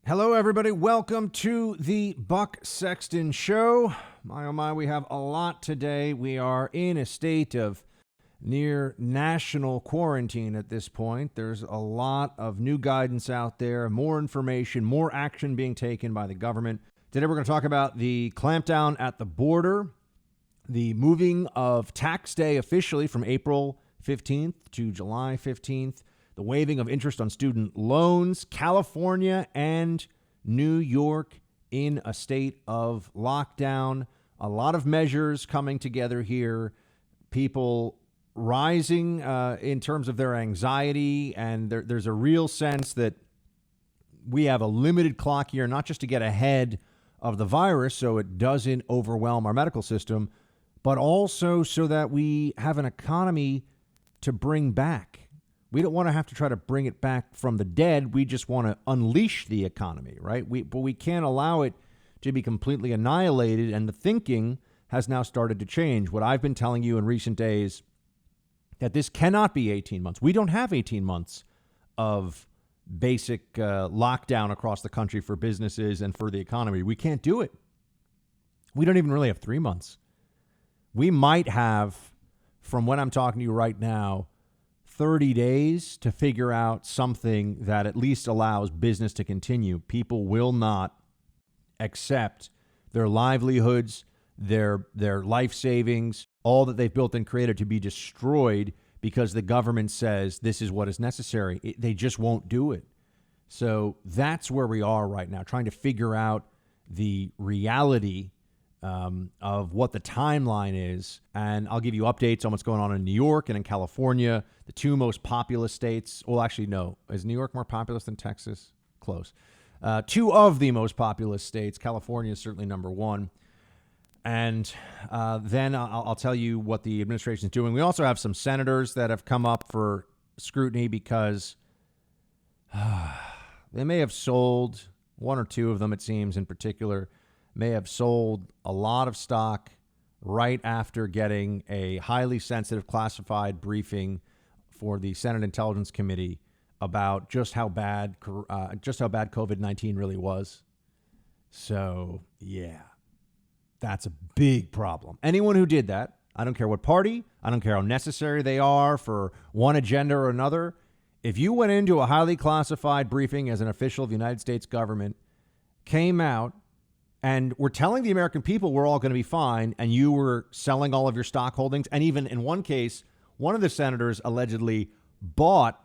Hello, everybody. Welcome to the Buck Sexton Show. My, oh my, we have a lot today. We are in a state of near national quarantine at this point. There's a lot of new guidance out there, more information, more action being taken by the government. Today, we're going to talk about the clampdown at the border, the moving of tax day officially from April 15th to July 15th, the waiving of interest on student loans, California and New York in a state of lockdown. A lot of measures coming together here. People rising in terms of their anxiety, and there's a real sense that we have a limited clock here, not just to get ahead of the virus so it doesn't overwhelm our medical system, but also so that we have an economy to bring back. We don't want to have to try to bring it back from the dead. We just want to unleash the economy, right? But we can't allow it to be completely annihilated, and the thinking has now started to change. What I've been telling you in recent days, that this cannot be 18 months. We don't have 18 months of basic lockdown across the country for businesses and for the economy. We can't do it. We don't even really have 3 months. We might have, from when I'm talking to you right now, 30 days to figure out something that at least allows business to continue. People will not accept their livelihoods, their life savings, all that they've built and created to be destroyed because the government says this is what is necessary. They just won't do it. So that's where we are right now, trying to figure out the reality of what the timeline is. And I'll give you updates on what's going on in New York and in California, the two most populous states. Well, actually, no. Is New York more populous than Texas? Close. Two of the most populous states. California is certainly number one. And then I'll tell you what the administration is doing. We also have some senators that have come up for scrutiny because they may have sold, one or two of them, it seems, in particular, may have sold a lot of stock right after getting a highly sensitive classified briefing for the Senate Intelligence Committee about just how bad COVID-19 really was. So, yeah, that's a big problem. Anyone who did that, I don't care what party, I don't care how necessary they are for one agenda or another. If you went into a highly classified briefing as an official of the United States government, came out, and we're telling the American people we're all going to be fine, and you were selling all of your stock holdings. And even in one case, one of the senators allegedly bought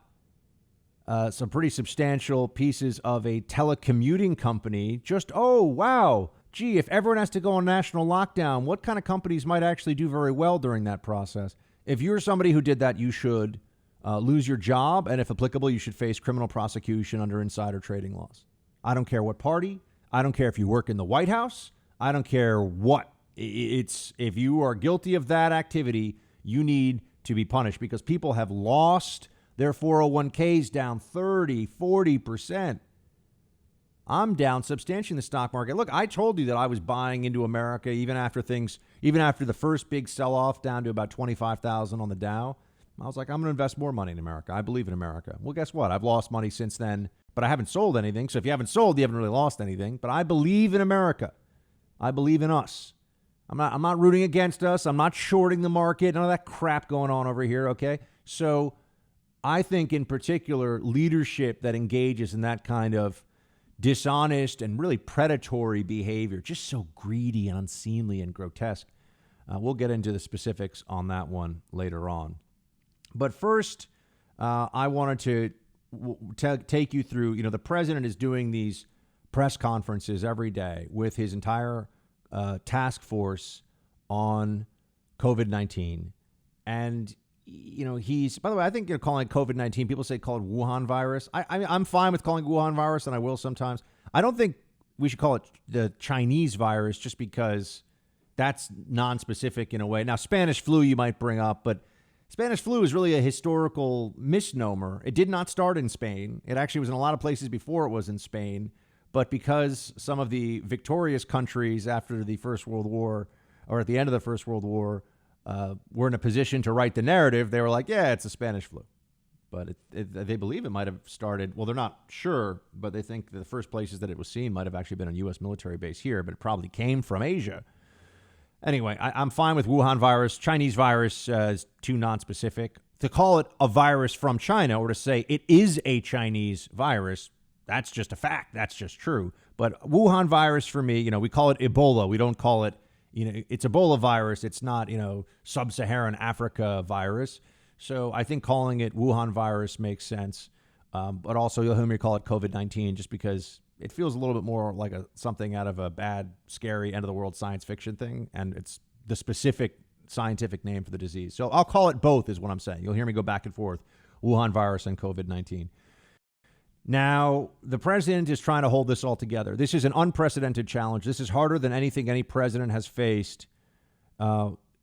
some pretty substantial pieces of a telecommuting company. Just, oh, wow, gee, if everyone has to go on national lockdown, what kind of companies might actually do very well during that process? If you're somebody who did that, you should lose your job. And if applicable, you should face criminal prosecution under insider trading laws. I don't care what party. I don't care if you work in the White House. I don't care what. If you are guilty of that activity, you need to be punished because people have lost their 401ks down 30, 40%. I'm down substantially in the stock market. Look, I told you that I was buying into America even after the first big sell-off down to about 25,000 on the Dow. I was like, I'm going to invest more money in America. I believe in America. Well, guess what? I've lost money since then, but I haven't sold anything. So if you haven't sold, you haven't really lost anything. But I believe in America. I believe in us. I'm not rooting against us. I'm not shorting the market. None of that crap going on over here, okay? So I think in particular, leadership that engages in that kind of dishonest and really predatory behavior, just so greedy and unseemly and grotesque. We'll get into the specifics on that one later on. But first, I wanted to take you through, the president is doing these press conferences every day with his entire task force on COVID-19. And, he's, by the way, I think calling it COVID-19, people say call it Wuhan virus. I'm fine with calling it Wuhan virus, and I will sometimes. I don't think we should call it the Chinese virus just because that's non-specific in a way. Now, Spanish flu you might bring up, but Spanish flu is really a historical misnomer. It did not start in Spain. It actually was in a lot of places before it was in Spain. But because some of the victorious countries after the First World War, or at the end of the First World War, were in a position to write the narrative, they were like, yeah, it's the Spanish flu. but they believe it might have started. Well, they're not sure, but they think the first places that it was seen might have actually been a U.S. military base here, but it probably came from Asia. Anyway, I'm fine with Wuhan virus. Chinese virus is too nonspecific. To call it a virus from China or to say it is a Chinese virus, that's just a fact. That's just true. But Wuhan virus for me, we call it Ebola. We don't call it, it's Ebola virus. It's not, sub-Saharan Africa virus. So I think calling it Wuhan virus makes sense. But also you'll hear me call it COVID-19 just because it feels a little bit more like something out of a bad, scary, end-of-the-world science fiction thing. And it's the specific scientific name for the disease. So I'll call it both is what I'm saying. You'll hear me go back and forth, Wuhan virus and COVID-19. Now, the president is trying to hold this all together. This is an unprecedented challenge. This is harder than anything any president has faced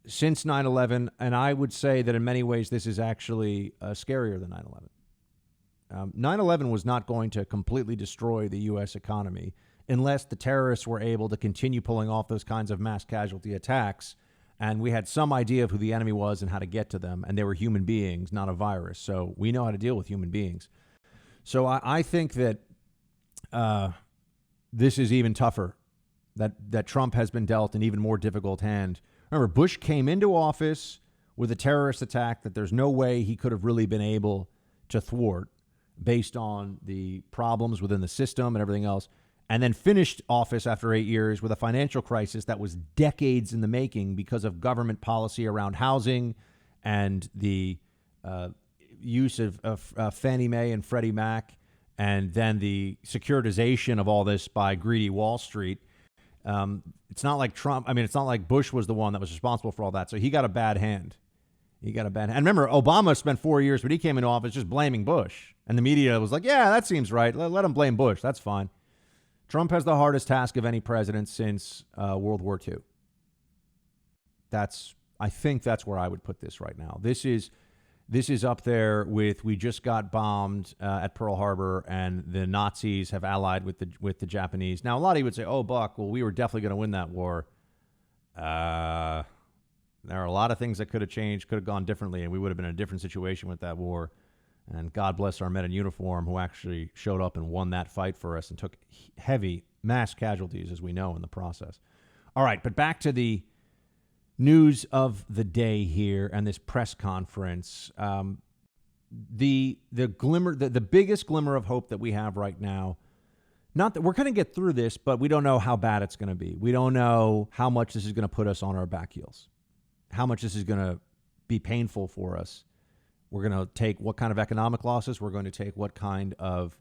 since 9/11. And I would say that in many ways, this is actually scarier than 9/11. 9/11 was not going to completely destroy the U.S. economy unless the terrorists were able to continue pulling off those kinds of mass casualty attacks. And we had some idea of who the enemy was and how to get to them. And they were human beings, not a virus. So we know how to deal with human beings. So I think that this is even tougher, that Trump has been dealt an even more difficult hand. Remember, Bush came into office with a terrorist attack that there's no way he could have really been able to thwart based on the problems within the system and everything else, and then finished office after 8 years with a financial crisis that was decades in the making because of government policy around housing and the use of Fannie Mae and Freddie Mac, and then the securitization of all this by greedy Wall Street. It's not like it's not like Bush was the one that was responsible for all that. So he got a bad hand. And remember, Obama spent 4 years when he came into office just blaming Bush. And the media was like, yeah, that seems right. Let him blame Bush. That's fine. Trump has the hardest task of any president since World War II. I think that's where I would put this right now. This is up there with we just got bombed at Pearl Harbor and the Nazis have allied with the Japanese. Now, a lot of you would say, oh, Buck, well, we were definitely going to win that war. There are a lot of things that could have changed, could have gone differently, and we would have been in a different situation with that war. And God bless our men in uniform who actually showed up and won that fight for us and took heavy mass casualties, as we know, in the process. All right, but back to the news of the day here and this press conference. The biggest glimmer of hope that we have right now, not that we're going to get through this, but we don't know how bad it's going to be. We don't know how much this is going to put us on our back heels, how much this is going to be painful for us. We're going to take what kind of economic losses. We're going to take what kind of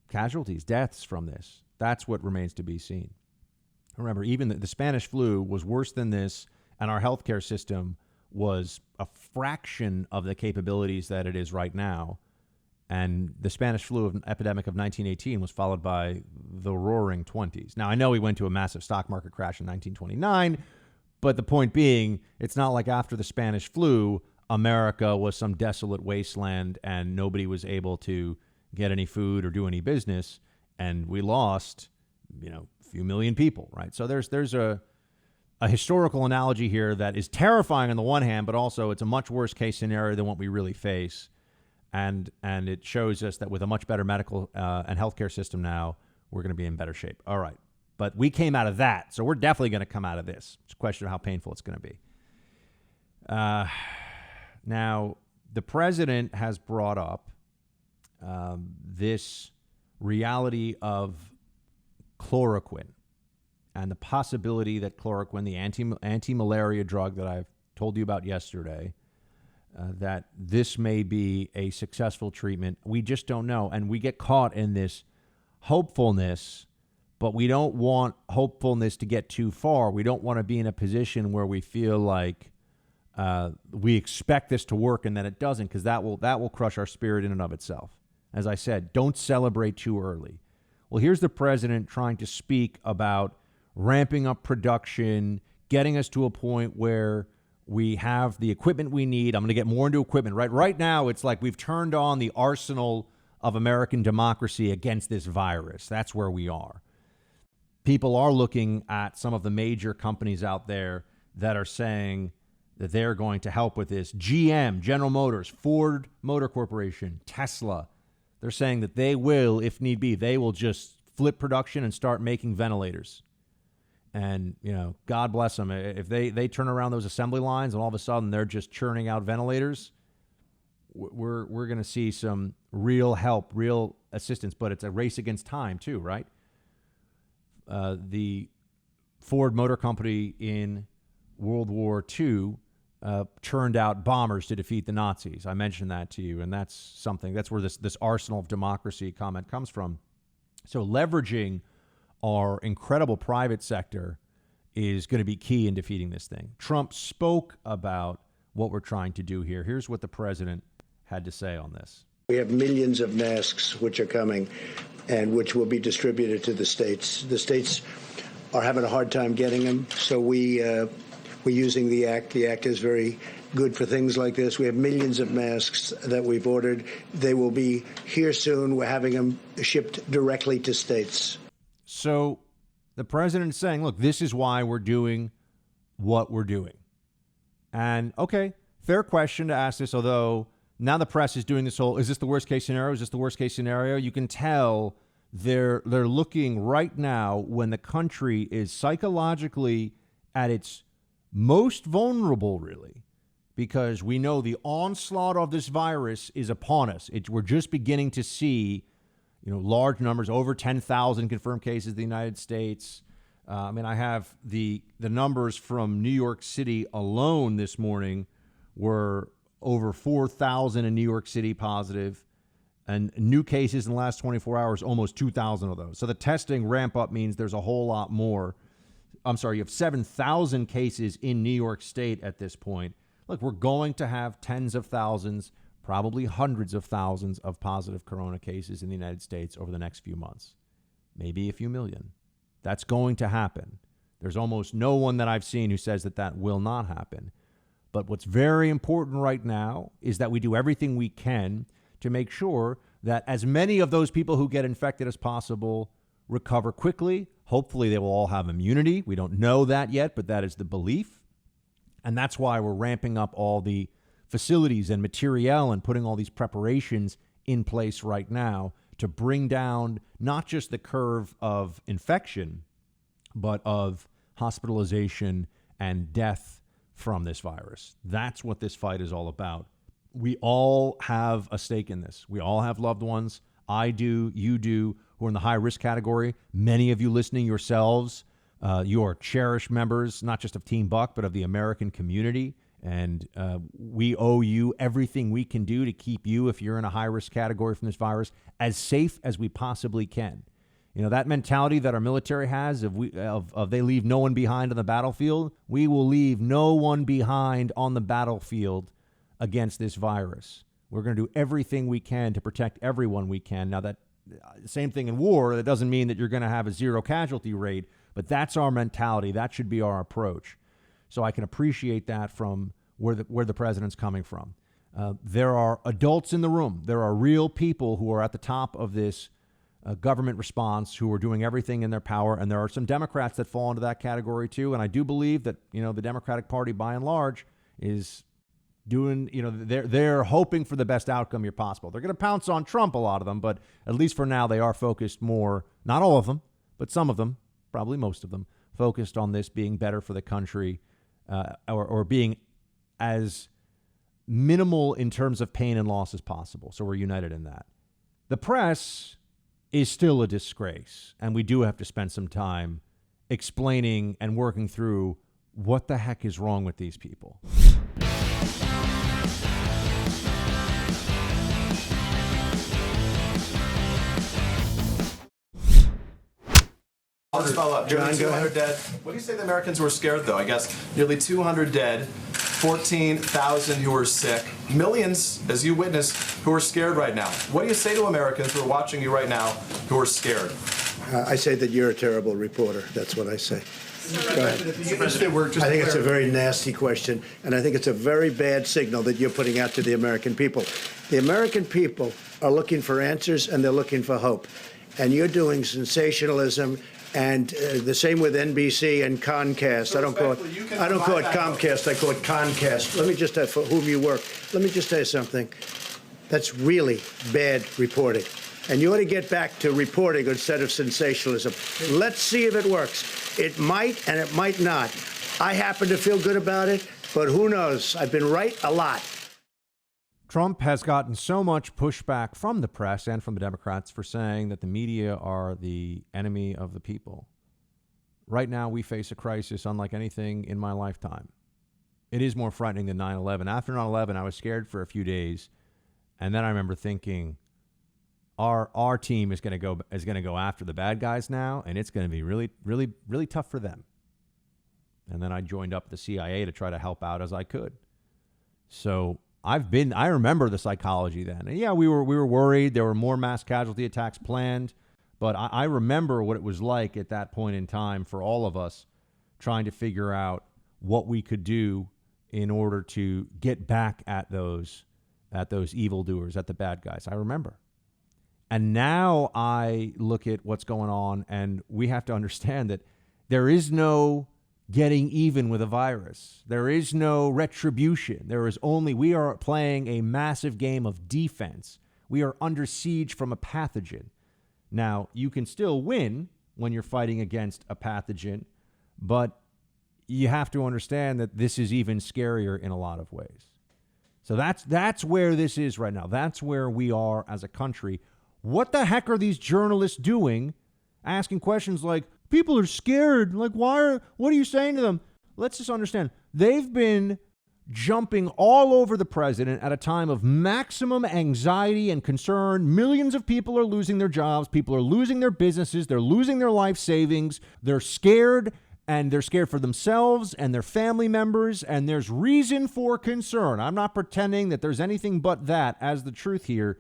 casualties, deaths from this. That's what remains to be seen. Remember, even the Spanish flu was worse than this, and our healthcare system was a fraction of the capabilities that it is right now. And the Spanish flu epidemic of 1918 was followed by the Roaring 20s. Now, I know we went to a massive stock market crash in 1929, but the point being, it's not like after the Spanish flu, America was some desolate wasteland and nobody was able to get any food or do any business, and we lost, a few million people, right? So there's a historical analogy here that is terrifying on the one hand, but also it's a much worse case scenario than what we really face, and it shows us that with a much better medical and healthcare system now, we're going to be in better shape. All right, but we came out of that, so we're definitely going to come out of this. It's a question of how painful it's going to be. Now, the president has brought up this reality of chloroquine and the possibility that chloroquine, the anti-malaria drug that I've told you about yesterday, that this may be a successful treatment. We just don't know. And we get caught in this hopefulness, but we don't want hopefulness to get too far. We don't want to be in a position where we feel like we expect this to work and then it doesn't, because that will crush our spirit in and of itself. As I said, don't celebrate too early. Well, here's the president trying to speak about ramping up production, getting us to a point where we have the equipment we need. I'm going to get more into equipment. Right now, it's like we've turned on the arsenal of American democracy against this virus. That's where we are. People are looking at some of the major companies out there that are saying that they're going to help with this. GM, General Motors, Ford Motor Corporation, Tesla, they're saying that they will, if need be, they will just flip production and start making ventilators. And, God bless them. If they turn around those assembly lines and all of a sudden they're just churning out ventilators, we're going to see some real help, real assistance. But it's a race against time too, right? The Ford Motor Company in World War II churned out bombers to defeat the Nazis. I mentioned that to you, and that's where this arsenal of democracy comment comes from. So leveraging our incredible private sector is going to be key in defeating this thing. Trump spoke about what we're trying to do here. Here's what the president had to say on this. We have millions of masks which are coming and which will be distributed to the states. The states are having a hard time getting them, so we're using the Act. The Act is very good for things like this. We have millions of masks that we've ordered. They will be here soon. We're having them shipped directly to states. So the president is saying, look, this is why we're doing what we're doing. And, okay, fair question to ask this, although now the press is doing this whole, is this the worst case scenario? Is this the worst case scenario? You can tell they're looking right now when the country is psychologically at its most vulnerable, really, because we know the onslaught of this virus is upon us. We're just beginning to see large numbers, over 10,000 confirmed cases in the United States. I have the numbers from New York City alone this morning were over 4,000 in New York City positive, and new cases in the last 24 hours, almost 2,000 of those. So the testing ramp up means there's a whole lot more. I'm sorry, you have 7,000 cases in New York State at this point. Look, we're going to have tens of thousands, probably hundreds of thousands of positive corona cases in the United States over the next few months, maybe a few million. That's going to happen. There's almost no one that I've seen who says that will not happen. But what's very important right now is that we do everything we can to make sure that as many of those people who get infected as possible recover quickly. Hopefully they will all have immunity. We don't know that yet, but that is the belief. And that's why we're ramping up all the facilities and materiel and putting all these preparations in place right now to bring down not just the curve of infection, but of hospitalization and death from this virus. That's what this fight is all about. We all have a stake in this. We all have loved ones. I do, you do, who are in the high risk category. Many of you listening yourselves, you are cherished members, not just of Team Buck, but of the American community. And we owe you everything we can do to keep you, if you're in a high risk category from this virus, as safe as we possibly can. You know, that mentality that our military has of they leave no one behind on the battlefield, we will leave no one behind on the battlefield against this virus. We're going to do everything we can to protect everyone we can. Now, that same thing in war, that doesn't mean that you're going to have a zero casualty rate, but that's our mentality. That should be our approach. So I can appreciate that from where the president's coming from. There are adults in the room. There are real people who are at the top of this government response who are doing everything in their power. And there are some Democrats that fall into that category too. And I do believe that, you know, the Democratic Party by and large is doing, you know, they're hoping for the best outcome here possible. They're going to pounce on Trump, a lot of them, but at least for now, they are focused more, not all of them, but some of them, probably most of them, focused on this being better for the country or being as minimal in terms of pain and loss as possible. So we're united in that. The press is still a disgrace, and we do have to spend some time explaining and working through what the heck is wrong with these people. I'll just follow up. Nearly 200 dead. What do you say the Americans were scared, though? I guess nearly 200 dead, 14,000 who are sick, millions, as you witnessed, who are scared right now. What do you say to Americans who are watching you right now who are scared? I say that you're a terrible reporter. That's what I say. Go ahead. I think it's a very nasty question, and I think it's a very bad signal that you're putting out to the American people. The American people are looking for answers, and they're looking for hope. And you're doing sensationalism And the same with NBC and Comcast. So I don't call it Comcast. I call it Concast. Let me just for whom you work. Let me just tell you something. That's really bad reporting. And you ought to get back to reporting instead of sensationalism. Let's see if it works. It might and it might not. I happen to feel good about it, but who knows? I've been right a lot. Trump has gotten so much pushback from the press and from the Democrats for saying that the media are the enemy of the people. Right now, we face a crisis unlike anything in my lifetime. It is more frightening than 9/11. After 9/11, I was scared for a few days, and then I remember thinking, our team is going to go after the bad guys now, and it's going to be really, really, really tough for them. And then I joined up the CIA to try to help out as I could. So I remember the psychology then. And yeah, we were worried. There were more mass casualty attacks planned, but I remember what it was like at that point in time for all of us trying to figure out what we could do in order to get back at those evildoers, at the bad guys. I remember. And now I look at what's going on, and we have to understand that there is no getting even with a virus. There is no retribution. We are playing a massive game of defense. We are under siege from a pathogen. Now, you can still win when you're fighting against a pathogen, but you have to understand that this is even scarier in a lot of ways. So that's where this is right now. That's where we are as a country. What the heck are these journalists doing, asking questions like, people are scared, like, what are you saying to them? Let's just understand. They've been jumping all over the president at a time of maximum anxiety and concern. Millions of people are losing their jobs. People are losing their businesses. They're losing their life savings. They're scared, and they're scared for themselves and their family members, and there's reason for concern. I'm not pretending that there's anything but that as the truth here.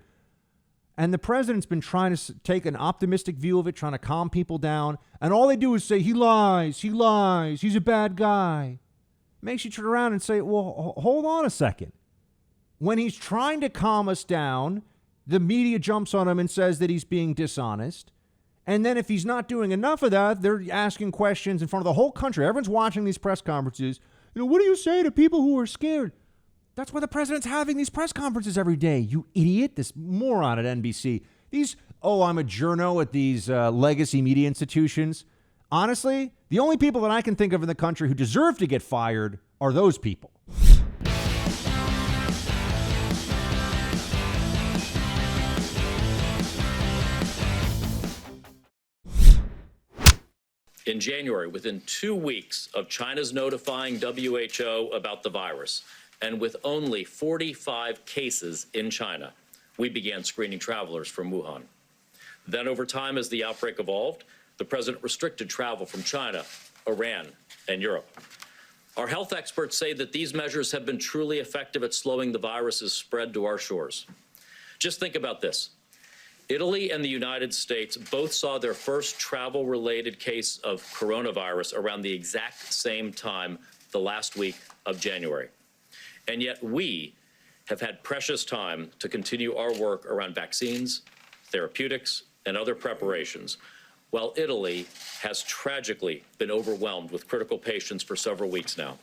And the president's been trying to take an optimistic view of it, trying to calm people down. And all they do is say, he lies, he's a bad guy. Makes you turn around and say, well, hold on a second. When he's trying to calm us down, the media jumps on him and says that he's being dishonest. And then if he's not doing enough of that, they're asking questions in front of the whole country. Everyone's watching these press conferences. What do you say to people who are scared? That's why the president's having these press conferences every day. You idiot, this moron at NBC. I'm a journo at these legacy media institutions. Honestly, the only people that I can think of in the country who deserve to get fired are those people. In January, within 2 weeks of China's notifying WHO about the virus, and with only 45 cases in China, we began screening travelers from Wuhan. Then over time, as the outbreak evolved, the president restricted travel from China, Iran, and Europe. Our health experts say that these measures have been truly effective at slowing the virus's spread to our shores. Just think about this. Italy and the United States both saw their first travel-related case of coronavirus around the exact same time, the last week of January. And yet we have had precious time to continue our work around vaccines, therapeutics, and other preparations, while Italy has tragically been overwhelmed with critical patients for several weeks now.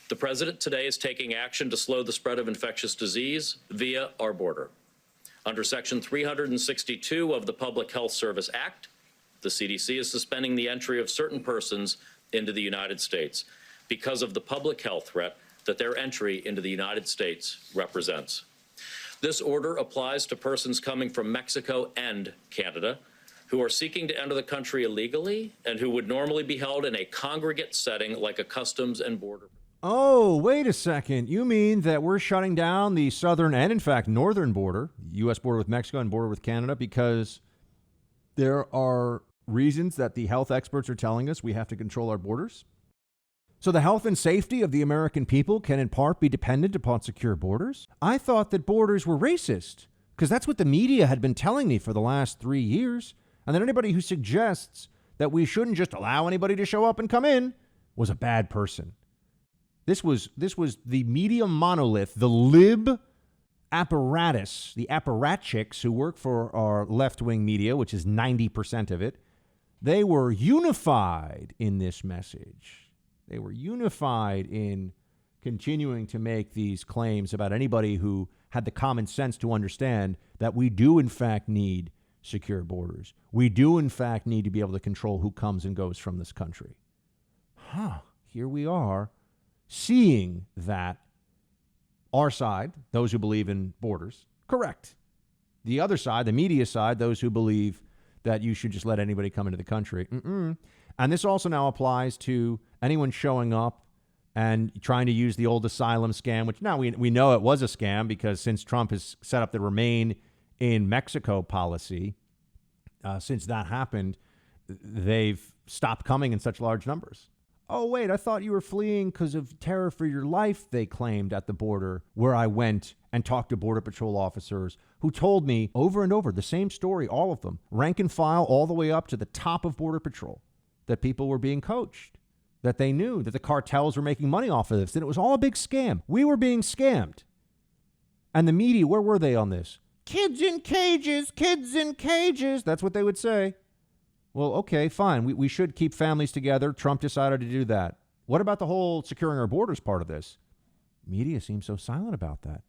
The president today is taking action to slow the spread of infectious disease via our border. Under Section 362 of the Public Health Service Act, the CDC is suspending the entry of certain persons into the United States because of the public health threat that their entry into the United States represents. This order applies to persons coming from Mexico and Canada who are seeking to enter the country illegally and who would normally be held in a congregate setting like a customs and border. Oh, wait a second. You mean that we're shutting down the southern and, in fact, northern border, U.S. border with Mexico and border with Canada, because there are reasons that the health experts are telling us we have to control our borders? So the health and safety of the American people can in part be dependent upon secure borders? I thought that borders were racist, because that's what the media had been telling me for the last 3 years. And that anybody who suggests that we shouldn't just allow anybody to show up and come in was a bad person. This was the media monolith, the lib apparatus, the apparatchiks who work for our left-wing media, which is 90% of it. They were unified in this message. They were unified in continuing to make these claims about anybody who had the common sense to understand that we do, in fact, need secure borders. We do, in fact, need to be able to control who comes and goes from this country. Here we are seeing that our side, those who believe in borders, correct. The other side, the media side, those who believe that you should just let anybody come into the country. And this also now applies to anyone showing up and trying to use the old asylum scam, which now we know it was a scam because since Trump has set up the Remain in Mexico policy, since that happened, they've stopped coming in such large numbers. Oh, wait, I thought you were fleeing because of terror for your life, they claimed at the border, where I went and talked to Border Patrol officers who told me over and over the same story, all of them, rank and file all the way up to the top of Border Patrol, that people were being coached, that they knew that the cartels were making money off of this, that it was all a big scam. We were being scammed. And the media, where were they on this? Kids in cages, kids in cages. That's what they would say. Well, okay, fine. We should keep families together. Trump decided to do that. What about the whole securing our borders part of this? Media seems so silent about that.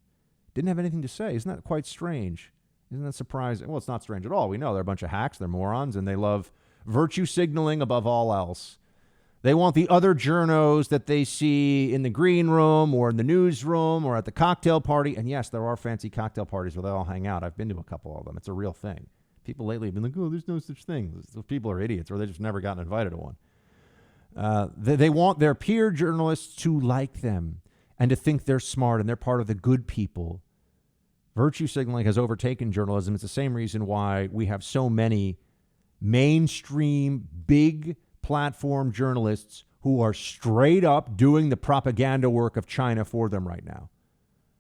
Didn't have anything to say. Isn't that quite strange? Isn't that surprising? Well, it's not strange at all. We know they're a bunch of hacks. They're morons, and they love virtue signaling above all else. They want the other journos that they see in the green room or in the newsroom or at the cocktail party. And yes, there are fancy cocktail parties where they all hang out. I've been to a couple of them. It's a real thing. People lately have been like, oh, there's no such thing. Those people are idiots, or they just never gotten invited to one. They want their peer journalists to like them and to think they're smart and they're part of the good people. Virtue signaling has overtaken journalism. It's the same reason why we have so many mainstream, big platform journalists who are straight up doing the propaganda work of China for them right now.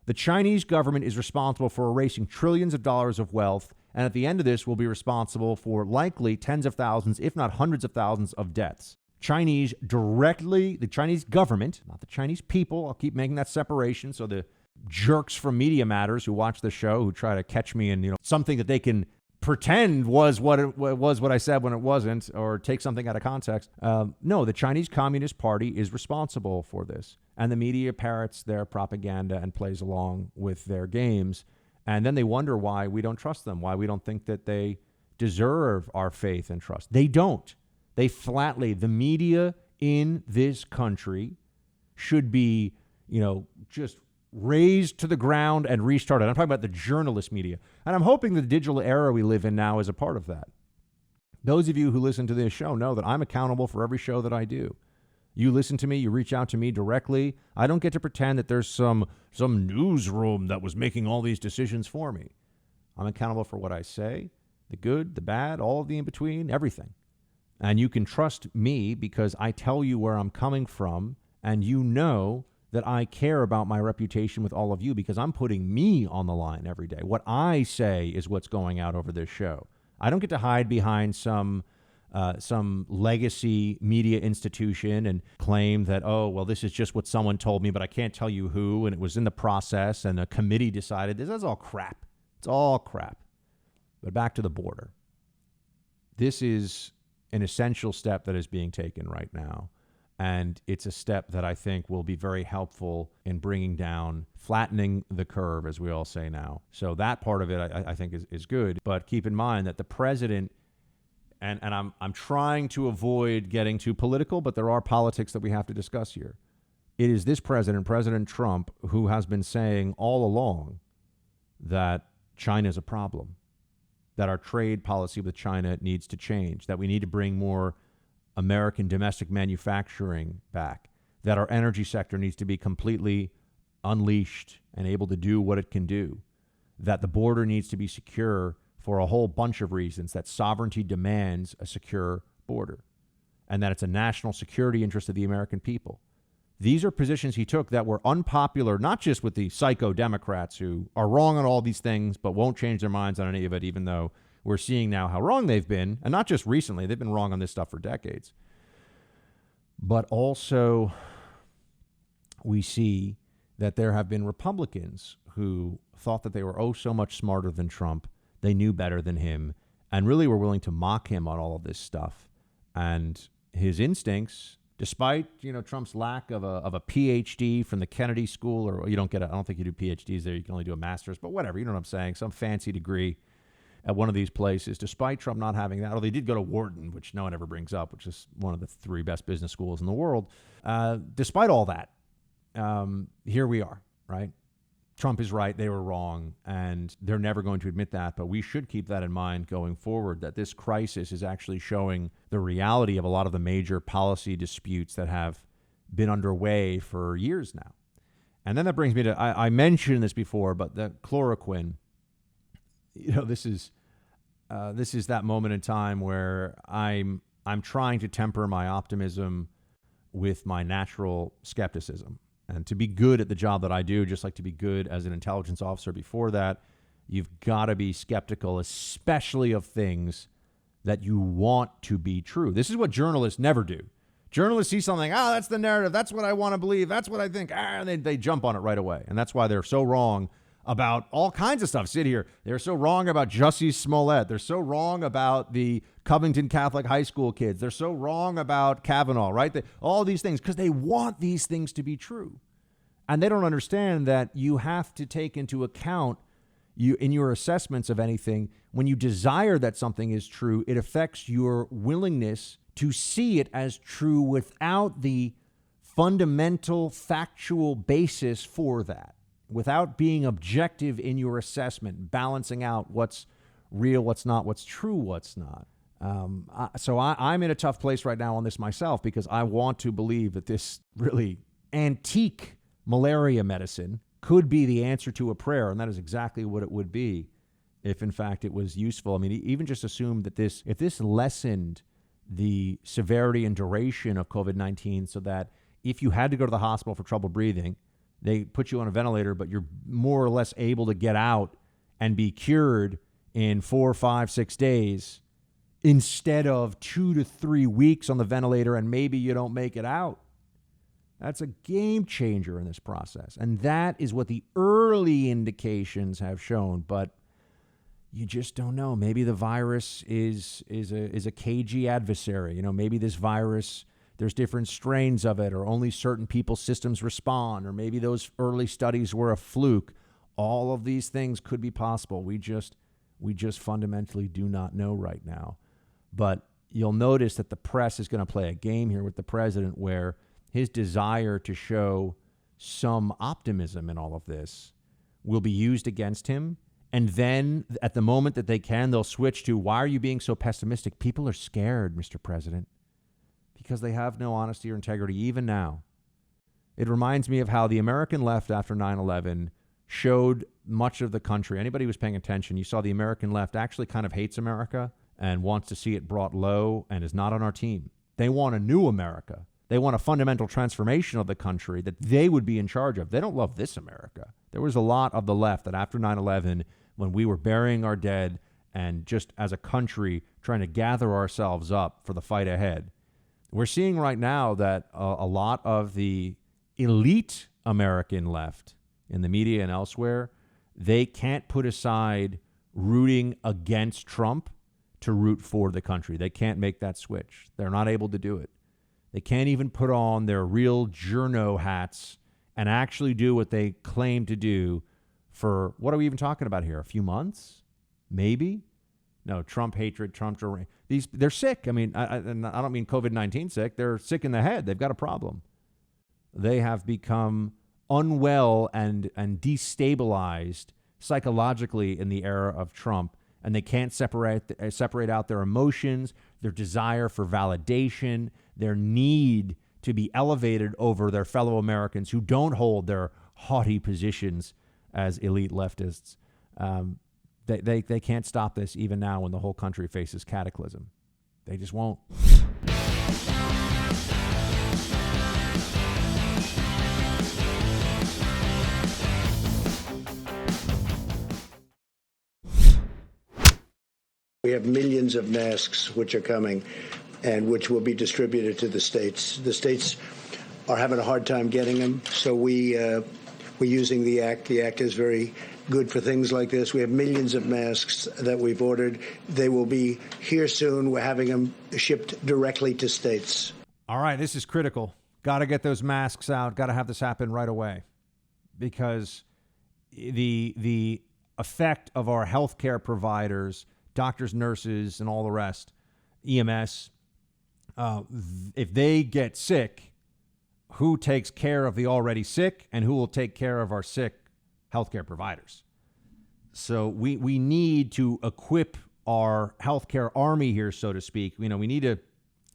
The Chinese government is responsible for erasing trillions of dollars of wealth, and at the end of this will be responsible for likely tens of thousands, if not hundreds of thousands of deaths. The Chinese government, not the Chinese people, I'll keep making that separation so the jerks from Media Matters who watch the show, who try to catch me in something that they can pretend was what I said when it wasn't, or take something out of context. No, the Chinese Communist Party is responsible for this. And the media parrots their propaganda and plays along with their games. And then they wonder why we don't trust them, why we don't think that they deserve our faith and trust. They don't. They flatly, the media in this country should be, just razed to the ground and restarted. I'm talking about the journalist media. And I'm hoping the digital era we live in now is a part of that. Those of you who listen to this show know that I'm accountable for every show that I do. You listen to me, you reach out to me directly. I don't get to pretend that there's some newsroom that was making all these decisions for me. I'm accountable for what I say, the good, the bad, all of the in-between, everything. And you can trust me because I tell you where I'm coming from, and you know that I care about my reputation with all of you because I'm putting me on the line every day. What I say is what's going out over this show. I don't get to hide behind some legacy media institution and claim that, oh, well, this is just what someone told me, but I can't tell you who, and it was in the process, and a committee decided this. That's all crap. It's all crap. But back to the border. This is an essential step that is being taken right now, and it's a step that I think will be very helpful in bringing down, flattening the curve, as we all say now. So that part of it, I think, is good. But keep in mind that the president, and I'm trying to avoid getting too political, but there are politics that we have to discuss here. It is this president, President Trump, who has been saying all along that China is a problem, that our trade policy with China needs to change, that we need to bring more American domestic manufacturing back, that our energy sector needs to be completely unleashed and able to do what it can do, that the border needs to be secure for a whole bunch of reasons, that sovereignty demands a secure border, and that it's a national security interest of the American people. These are positions he took that were unpopular, not just with the psycho Democrats who are wrong on all these things but won't change their minds on any of it, even though we're seeing now how wrong they've been, and not just recently. They've been wrong on this stuff for decades. But also we see that there have been Republicans who thought that they were so much smarter than Trump. They knew better than him and really were willing to mock him on all of this stuff And his instincts, despite, Trump's lack of a PhD from the Kennedy School, or I don't think you do PhDs there. You can only do a master's, but whatever, you know what I'm saying? Some fancy degree at one of these places, despite Trump not having that. Although they did go to Wharton, which no one ever brings up, which is one of the 3 best business schools in the world. Despite all that, here we are, right? Trump is right, they were wrong, and they're never going to admit that. But we should keep that in mind going forward, that this crisis is actually showing the reality of a lot of the major policy disputes that have been underway for years now. And then that brings me to, I mentioned this before, but the chloroquine, this is that moment in time where I'm trying to temper my optimism with my natural skepticism. And to be good at the job that I do, just like to be good as an intelligence officer before that, you've got to be skeptical, especially of things that you want to be true. This is what journalists never do. Journalists see something, that's the narrative, that's what I want to believe, that's what I think, and they jump on it right away. And that's why they're so wrong about all kinds of stuff. Sit here. They're so wrong about Jussie Smollett. They're so wrong about the Covington Catholic High School kids. They're so wrong about Kavanaugh, right? All these things, because they want these things to be true. And they don't understand that you have to take into account in your assessments of anything, when you desire that something is true, it affects your willingness to see it as true without the fundamental factual basis for that, without being objective in your assessment, balancing out what's real, what's not, what's true, what's not. So I'm in a tough place right now on this myself, because I want to believe that this really antique malaria medicine could be the answer to a prayer, and that is exactly what it would be if, in fact, it was useful. I mean, even just assume that if this lessened the severity and duration of COVID-19, so that if you had to go to the hospital for trouble breathing, they put you on a ventilator, but you're more or less able to get out and be cured in 4, 5, 6 days instead of 2 to 3 weeks on the ventilator, and maybe you don't make it out. That's a game changer in this process. And that is what the early indications have shown. But you just don't know. Maybe the virus is a cagey adversary. Maybe this virus, there's different strains of it, or only certain people's systems respond, or maybe those early studies were a fluke. All of these things could be possible. We just fundamentally do not know right now. But you'll notice that the press is going to play a game here with the president, where his desire to show some optimism in all of this will be used against him. And then at the moment that they can, they'll switch to, why are you being so pessimistic? People are scared, Mr. President, because they have no honesty or integrity even now. It reminds me of how the American left after 9/11 showed much of the country. Anybody who was paying attention, you saw the American left actually kind of hates America and wants to see it brought low and is not on our team. They want a new America. They want a fundamental transformation of the country that they would be in charge of. They don't love this America. There was a lot of the left that after 9/11, when we were burying our dead and just as a country trying to gather ourselves up for the fight ahead, we're seeing right now that a lot of the elite American left in the media and elsewhere, they can't put aside rooting against Trump to root for the country. They can't make that switch. They're not able to do it. They can't even put on their real journo hats and actually do what they claim to do for, what are we even talking about here? A few months? Maybe? No, Trump hatred, they're sick. I mean, I don't mean COVID-19 sick. They're sick in the head. They've got a problem. They have become unwell and destabilized psychologically in the era of Trump, and they can't separate out their emotions, their desire for validation, their need to be elevated over their fellow Americans who don't hold their haughty positions as elite leftists. They can't stop this even now when the whole country faces cataclysm. They just won't. We have millions of masks which are coming and which will be distributed to the states. The states are having a hard time getting them, so we're using the act. The act is very good for things like this. We have millions of masks that we've ordered. They will be here soon. We're having them shipped directly to states. All right, this is critical. Got to get those masks out. Got to have this happen right away, because the effect of our healthcare providers, doctors, nurses, and all the rest, EMS, if they get sick, who takes care of the already sick, and who will take care of our sick healthcare providers? So we need to equip our healthcare army here, so to speak. We need to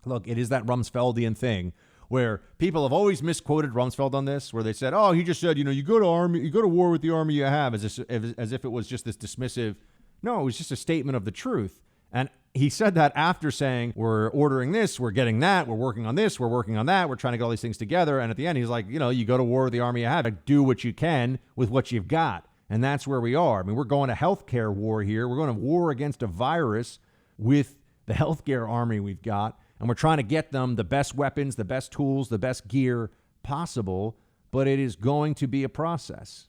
look. It is that Rumsfeldian thing where people have always misquoted Rumsfeld on this, where they said, "Oh, he just said, you go to war with the army you have," as if it was just this dismissive. No, it was just a statement of the truth. And he said that after saying, we're ordering this, we're getting that, we're working on this, we're working on that, we're trying to get all these things together. And at the end, he's like, you go to war with the army you have, do what you can with what you've got. And that's where we are. I mean, we're going to healthcare war here. We're going to war against a virus with the healthcare army we've got. And we're trying to get them the best weapons, the best tools, the best gear possible. But it is going to be a process.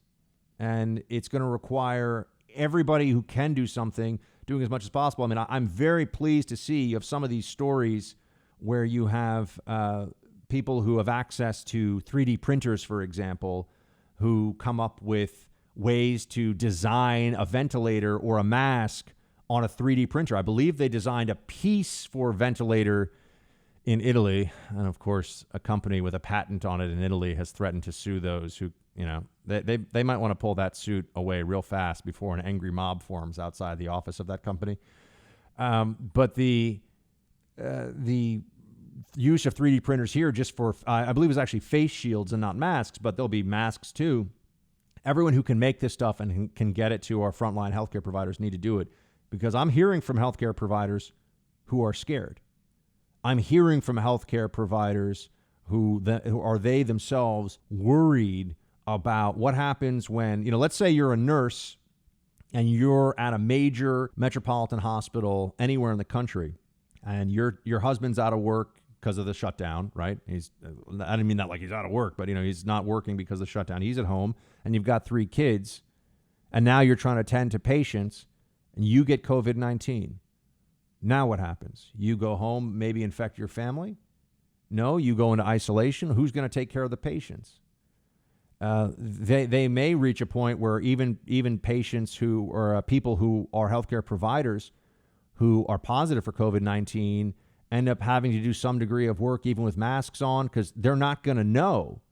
And it's going to require everybody who can do something doing as much as possible. I mean, I'm very pleased to see of some of these stories where you have people who have access to 3D printers, for example, who come up with ways to design a ventilator or a mask on a 3D printer. I believe they designed a piece for a ventilator in Italy. And of course, a company with a patent on it in Italy has threatened to sue those who, they might want to pull that suit away real fast before an angry mob forms outside the office of that company. But the use of 3D printers here just for, I believe it was actually face shields and not masks, but there'll be masks too. Everyone who can make this stuff and can get it to our frontline healthcare providers need to do it, because I'm hearing from healthcare providers who are scared. I'm hearing from healthcare providers who are they themselves worried about what happens when, let's say you're a nurse and you're at a major metropolitan hospital anywhere in the country, and your husband's out of work because of the shutdown, right? I didn't mean that like he's out of work, but he's not working because of the shutdown. He's at home, and you've got 3 kids, and now you're trying to tend to patients, and you get COVID-19. Now what happens? You go home, maybe infect your family? No, you go into isolation. Who's going to take care of the patients? They may reach a point where even patients who or people who are healthcare providers who are positive for COVID-19 end up having to do some degree of work even with masks on, because they're not going to know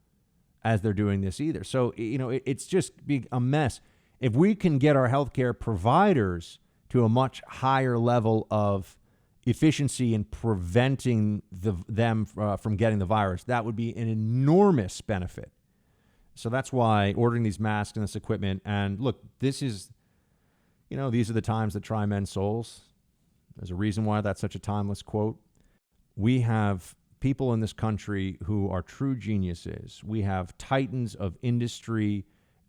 as they're doing this either. So, it's just a mess. If we can get our healthcare providers to a much higher level of efficiency in preventing them from getting the virus, that would be an enormous benefit. So that's why ordering these masks and this equipment. And look, this is, these are the times that try men's souls. There's a reason why that's such a timeless quote. We have people in this country who are true geniuses. We have titans of industry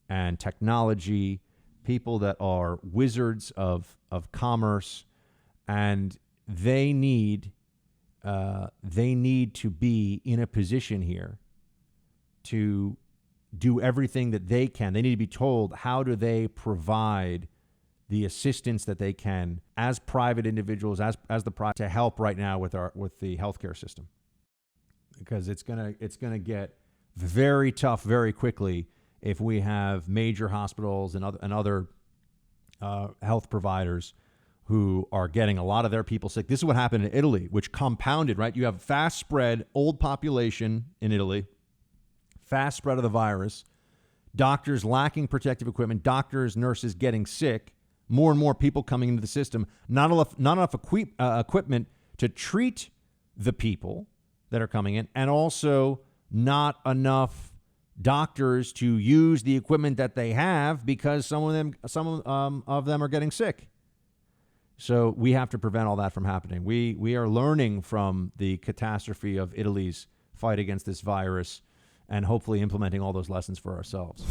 and technology, people that are wizards of commerce, and they need to be in a position here to do everything that they can. They need to be told how do they provide the assistance that they can as private individuals, as the private, to help right now with the healthcare system, because it's gonna get very tough very quickly if we have major hospitals and other health providers who are getting a lot of their people sick. This is what happened in Italy, which compounded, right? You have fast spread, old population in Italy, fast spread of the virus, doctors lacking protective equipment, doctors, nurses getting sick, more and more people coming into the system, not enough equipment to treat the people that are coming in, and also not enough doctors to use the equipment that they have because some of them are getting sick. So we have to prevent all that from happening. We are learning from the catastrophe of Italy's fight against this virus and hopefully implementing all those lessons for ourselves.